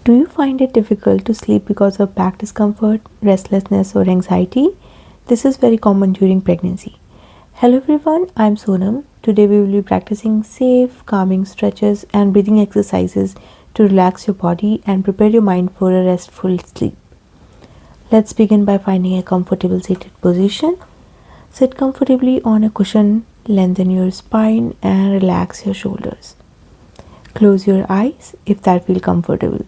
Do you find it difficult to sleep because of back discomfort, restlessness, or anxiety? This is very common during pregnancy. Hello everyone, I'm Sonam. Today we will be practicing safe, calming stretches and breathing exercises to relax your body and prepare your mind for a restful sleep. Let's begin by finding a comfortable seated position. Sit comfortably on a cushion, lengthen your spine and relax your shoulders. Close your eyes if that feels comfortable.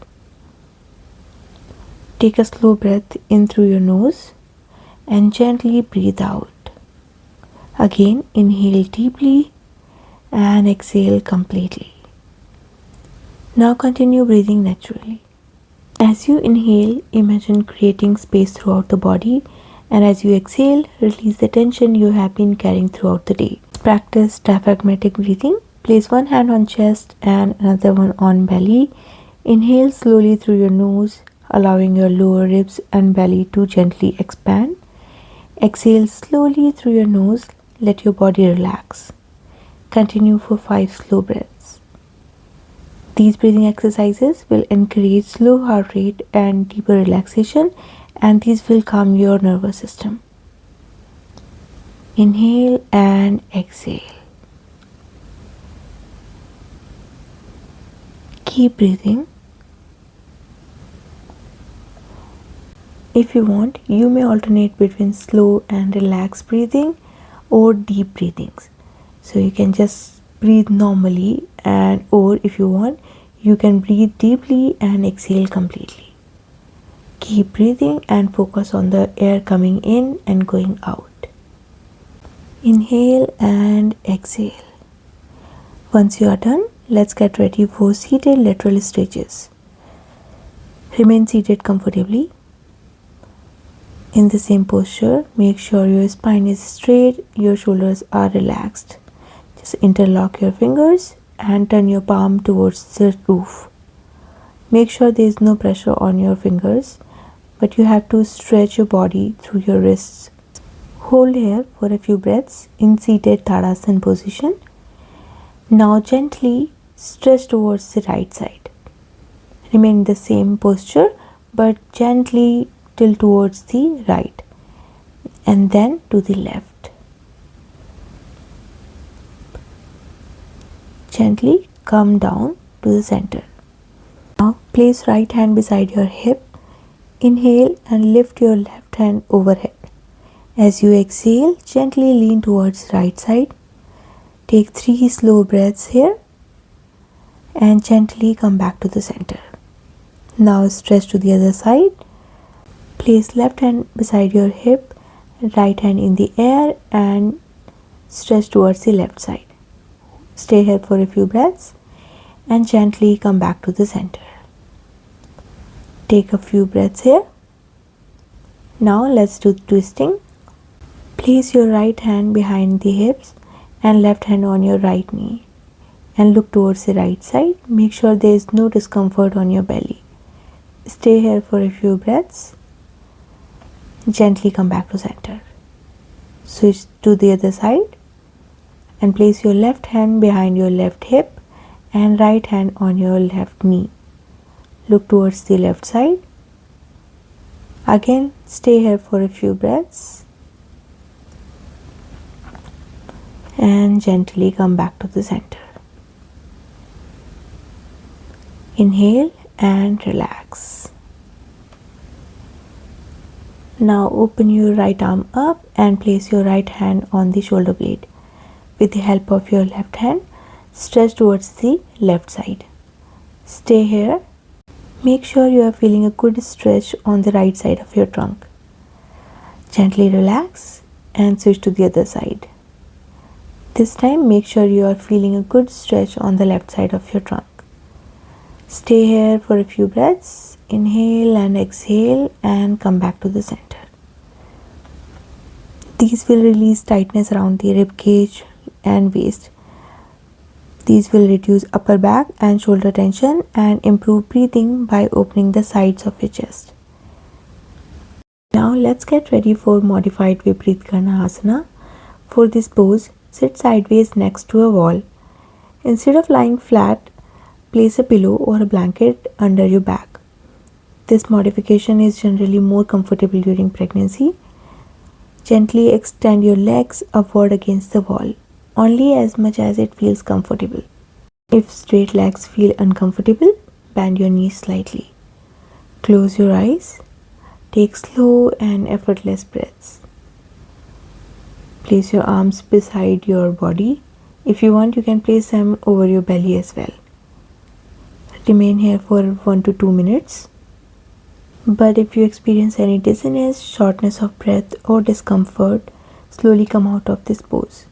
Take a slow breath in through your nose and gently breathe out. Again, inhale deeply and exhale completely. Now continue breathing naturally. As you inhale, imagine creating space throughout the body, and as you exhale, release the tension you have been carrying throughout the day. Practice diaphragmatic breathing. Place one hand on chest and another one on belly. Inhale slowly through your nose, allowing your lower ribs and belly to gently expand. Exhale slowly through your nose. Let your body relax. Continue for 5 slow breaths. These breathing exercises will encourage slow heart rate and deeper relaxation, and these will calm your nervous system. Inhale and exhale. Keep breathing. If you want, you may alternate between slow and relaxed breathing or deep breathings. So you can just breathe normally, and or if you want, you can breathe deeply and exhale completely. Keep breathing and focus on the air coming in and going out. Inhale and exhale. Once you are done, let's get ready for seated lateral stretches. Remain seated comfortably. In the same posture, make sure your spine is straight, your shoulders are relaxed. Just interlock your fingers and turn your palm towards the roof. Make sure there is no pressure on your fingers, but you have to stretch your body through your wrists. Hold here for a few breaths in seated Tadasana position. Now gently stretch towards the right side. Remain in the same posture, but gently tilt towards the right and then to the left. Gently come down to the center. Now place right hand beside your hip. Inhale and lift your left hand overhead. As you exhale, gently lean towards right side. Take 3 slow breaths here and gently come back to the center. Now stretch to the other side. Place left hand beside your hip, right hand in the air and stretch towards the left side. Stay here for a few breaths and gently come back to the center. Take a few breaths here. Now let's do twisting. Place your right hand behind the hips and left hand on your right knee and look towards the right side. Make sure there is no discomfort on your belly. Stay here for a few breaths. Gently come back to center. Switch to the other side and place your left hand behind your left hip and right hand on your left knee. Look towards the left side. Again, stay here for a few breaths and gently come back to the center. Inhale and relax. Now open your right arm up and place your right hand on the shoulder blade. With the help of your left hand, stretch towards the left side. Stay here. Make sure you are feeling a good stretch on the right side of your trunk. Gently relax and switch to the other side. This time make sure you are feeling a good stretch on the left side of your trunk. Stay here for a few breaths. Inhale and exhale and come back to the center. These will release tightness around the rib cage and waist. These will reduce upper back and shoulder tension and improve breathing by opening the sides of your chest. Now let's get ready for modified Viparit Karna Asana. For this pose, sit sideways next to a wall. Instead of lying flat, place a pillow or a blanket under your back. This modification is generally more comfortable during pregnancy. Gently extend your legs upward against the wall, only as much as it feels comfortable. If straight legs feel uncomfortable, bend your knees slightly. Close your eyes. Take slow and effortless breaths. Place your arms beside your body. If you want, you can place them over your belly as well. Remain here for 1 to 2 minutes. But if you experience any dizziness, shortness of breath, or discomfort, slowly come out of this pose.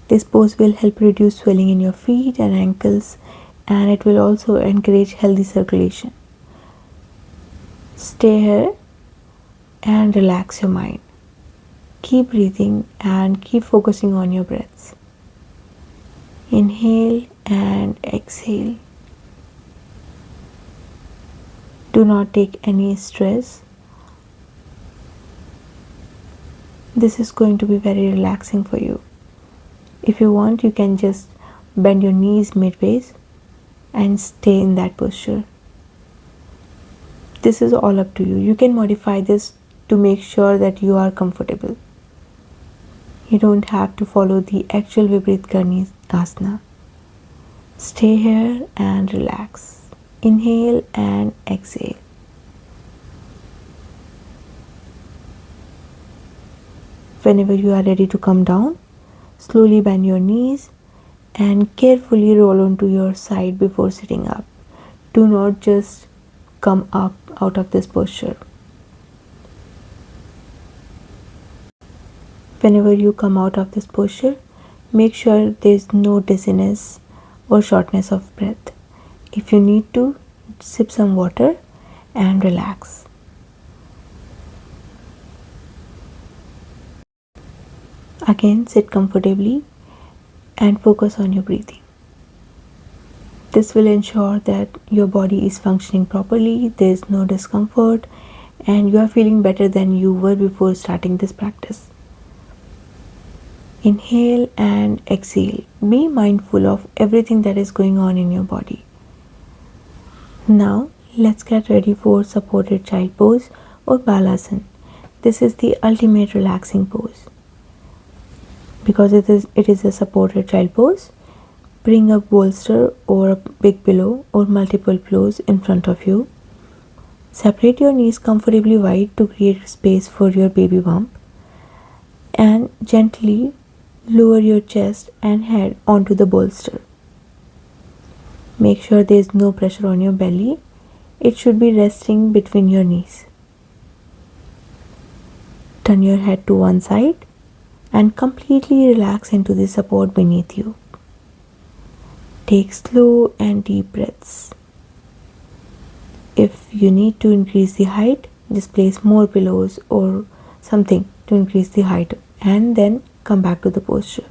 This pose will help reduce swelling in your feet and ankles, and it will also encourage healthy circulation. Stay here and relax your mind. Keep breathing and keep focusing on your breaths. Inhale and exhale. Do not take any stress. This is going to be very relaxing for you. If you want, you can just bend your knees midways and stay in that posture. This is all up to you. You can modify this to make sure that you are comfortable. You don't have to follow the actual Viprit Karni asana. Stay here and relax. Inhale and exhale. Whenever you are ready to come down, slowly bend your knees and carefully roll onto your side before sitting up. Do not just come up out of this posture. Whenever you come out of this posture, make sure there is no dizziness or shortness of breath. If you need to, sip some water and relax. Again, sit comfortably and focus on your breathing. This will ensure that your body is functioning properly, there is no discomfort, and you are feeling better than you were before starting this practice. Inhale and exhale. Be mindful of everything that is going on in your body. Now, let's get ready for supported child pose or balasana. This is the ultimate relaxing pose. Because it is a supported child pose, bring a bolster or a big pillow or multiple pillows in front of you. Separate your knees comfortably wide to create space for your baby bump, and gently lower your chest and head onto the bolster. Make sure there is no pressure on your belly. It should be resting between your knees. Turn your head to one side and completely relax into the support beneath you. Take slow and deep breaths. If you need to increase the height, just place more pillows or something to increase the height, and then come back to the posture.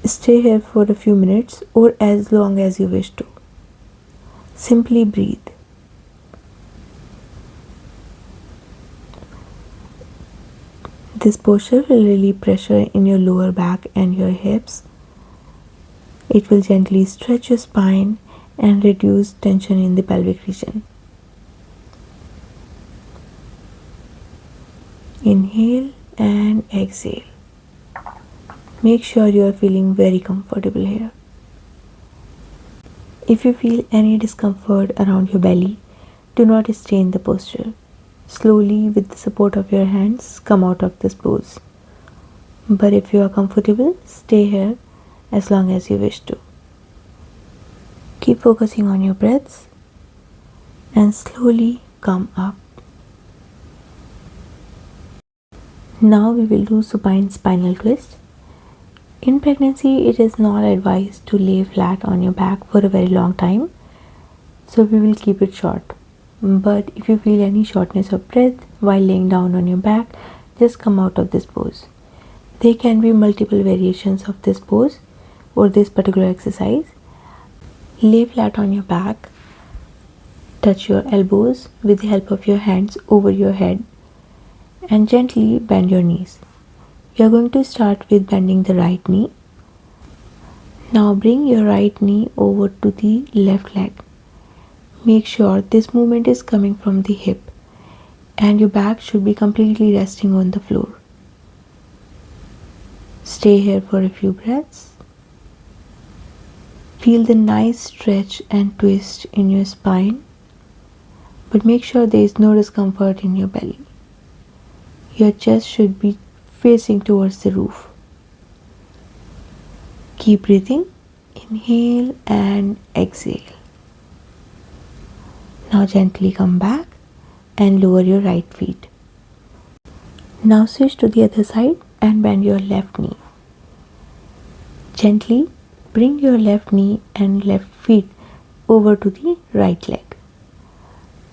Stay here for a few minutes or as long as you wish to. Simply breathe. This posture will relieve pressure in your lower back and your hips. It will gently stretch your spine and reduce tension in the pelvic region. Inhale and exhale. Make sure you are feeling very comfortable here. If you feel any discomfort around your belly, do not stay in the posture. Slowly, with the support of your hands, come out of this pose. But if you are comfortable, stay here as long as you wish to. Keep focusing on your breaths and slowly come up. Now we will do supine spinal twist. In pregnancy, it is not advised to lay flat on your back for a very long time, so we will keep it short. But if you feel any shortness of breath while laying down on your back, just come out of this pose. There can be multiple variations of this pose or this particular exercise. Lay flat on your back, touch your elbows with the help of your hands over your head, and gently bend your knees. You are going to start with bending the right knee. Now bring your right knee over to the left leg. Make sure this movement is coming from the hip and your back should be completely resting on the floor. Stay here for a few breaths. Feel the nice stretch and twist in your spine, but make sure there is no discomfort in your belly. Your chest should be facing towards the roof. Keep breathing. Inhale and exhale. Now gently come back and lower your right feet. Now switch to the other side and bend your left knee. Gently bring your left knee and left feet over to the right leg.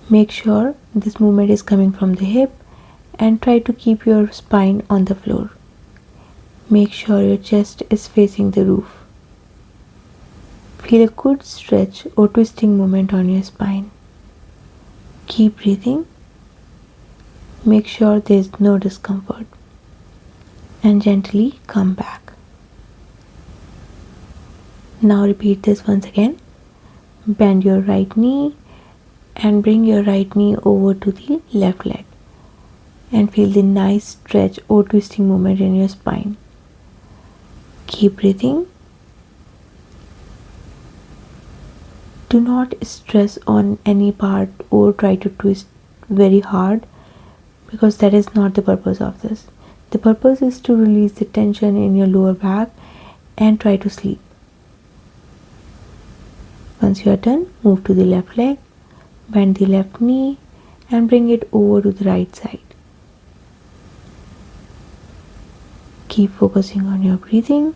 Make sure this movement is coming from the hip and try to keep your spine on the floor. Make sure your chest is facing the roof. Feel a good stretch or twisting movement on your spine. Keep breathing. Make sure there is no discomfort and gently come back. Now repeat this once again. Bend your right knee and bring your right knee over to the left leg and feel the nice stretch or twisting movement in your spine. Keep breathing. Do not stress on any part or try to twist very hard, because that is not the purpose of this. The purpose is to release the tension in your lower back and try to sleep. Once you are done, move to the left leg, bend the left knee and bring it over to the right side. Keep focusing on your breathing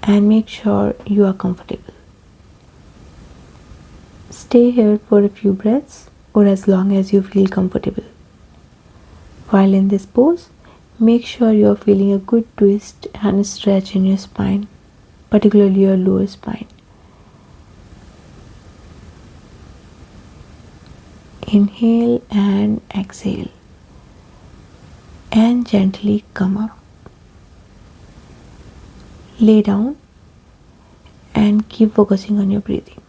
and make sure you are comfortable. Stay here for a few breaths or as long as you feel comfortable. While in this pose, make sure you are feeling a good twist and stretch in your spine, particularly your lower spine. Inhale and exhale and gently come up. Lay down and keep focusing on your breathing.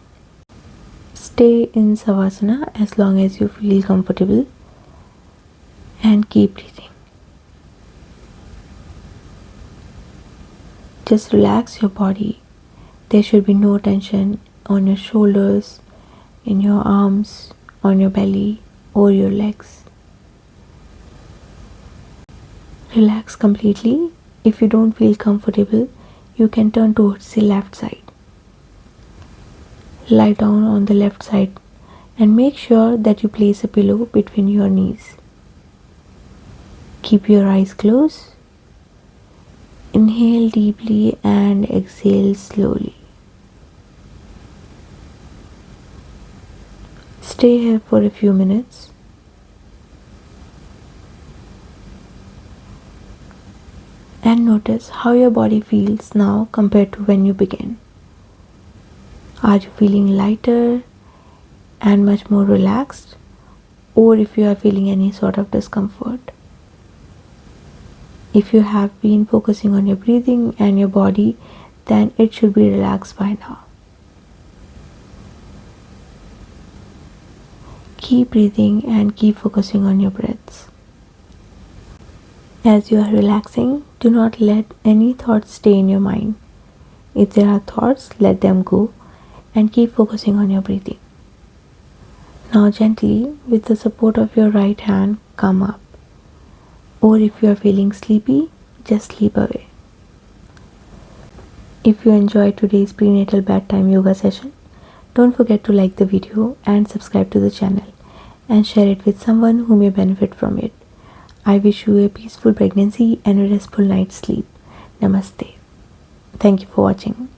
Stay in Savasana as long as you feel comfortable and keep breathing. Just relax your body. There should be no tension on your shoulders, in your arms, on your belly or your legs. Relax completely. If you don't feel comfortable, you can turn towards the left side. Lie down on the left side and make sure that you place a pillow between your knees. Keep your eyes closed. Inhale deeply and exhale slowly. Stay here for a few minutes. And notice how your body feels now compared to when you began. Are you feeling lighter and much more relaxed, or if you are feeling any sort of discomfort? If you have been focusing on your breathing and your body, then it should be relaxed by now. Keep breathing and keep focusing on your breaths. As you are relaxing, do not let any thoughts stay in your mind. If there are thoughts, let them go and keep focusing on your breathing. Now gently, with the support of your right hand, come up. Or if you are feeling sleepy, just sleep away. If you enjoyed today's prenatal bedtime yoga session, don't forget to like the video and subscribe to the channel and share it with someone who may benefit from it. I wish you a peaceful pregnancy and a restful night's sleep. Namaste. Thank you for watching.